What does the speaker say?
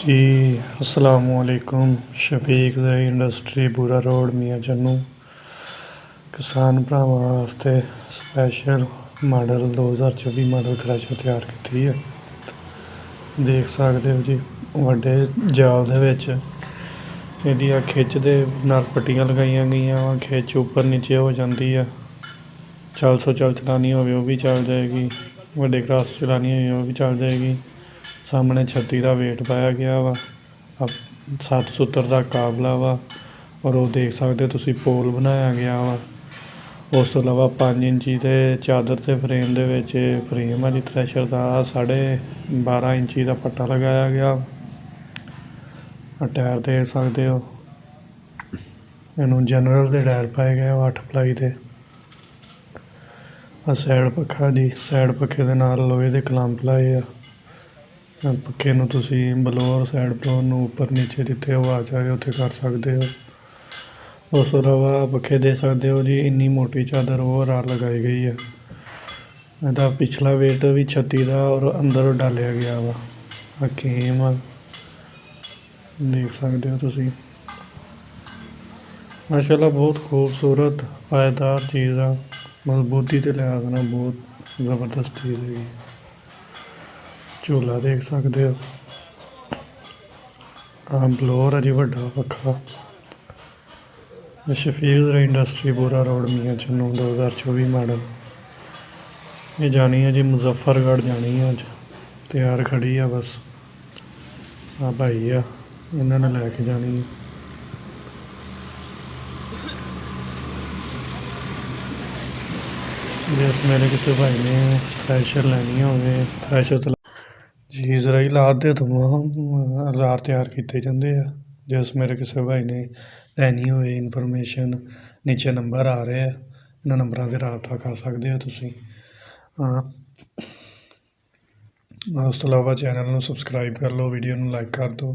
जी अस्सलामुअलैकुम। शफीक ज़राई इंडस्ट्री बूरा रोड मियाँ चन्नू किसान भरावां वास्ते स्पैशल मॉडल 2024 मॉडल थ्रैशर तैयार की है। देख सकते हो जी वड्डे जाल दे विच इहदियां खिच दे नाल पट्टियां लगाइयां गईयां वा। खिच उपर नीचे हो जाती है। 400 चलानी हो भी चल जाएगी, वड्डे क्रॉस चलानी हो भी चल जाएगी। सामने 36 का वेट पाया गया वा, 7 का काबला वा। और वो देख सकते तुसी पोल बनाया गया वा। उस तो इलावा 5 इंची के चादर से फ्रेम दे विच फ्रेम है जी थ्रैशर का। 12.5 इंची का पट्टा लगाया गया। टायर देख सकते हो, इनू जनरल के टायर पाए गए 8 पलाई के। सैड पक्खा जी, सैड पक्खे के नाल लोहे के कलंप लाए आ। पक्खे नूं तुसी बलोर सैड बलोर नूं उपर नीचे जिथे हवा चाहे उत्थे कर सकते हो। उस तो इलावा पक्खे दे सकते हो जी इन्नी मोटी चादर ओवरऑल लगाई गई है। इहदा पिछला वेट भी 36 का और अंदर डालिया गया वा। हकीम देख सकते हो तुसी, माशाल्लाह बहुत खूबसूरत पायदार चीज़ आ। मजबूती के लिहाज नाल बहुत ज़बरदस्त चीज़ है। झूला देख सकते हो, बलोर है जी वड्डा पक्खा। शफीक ज़राई इंडस्ट्री बूरा रोड मियाँ चन्नू 2024 मॉडल। ये जानी है जी मुजफ्फरगढ़ जानी है। अज तैयार खड़ी है बस आ भाई आ, इन्होंने लैके जानी है। जिस मेरे किसी भाई ने थ्रैशर लैनी हो थ्रैशर जी ज़राई लाद दे तमाम औजार तैयार किए जाते हैं। जिस मेरे किसी भाई ने लैनी हो इनफॉर्मेशन नीचे नंबर आ रहे हैं, इन्होंने नंबरों से रबता कर सकते हो तुसी। उस तो इलावा चैनल में सबसक्राइब कर लो, वीडियो में लाइक कर दो।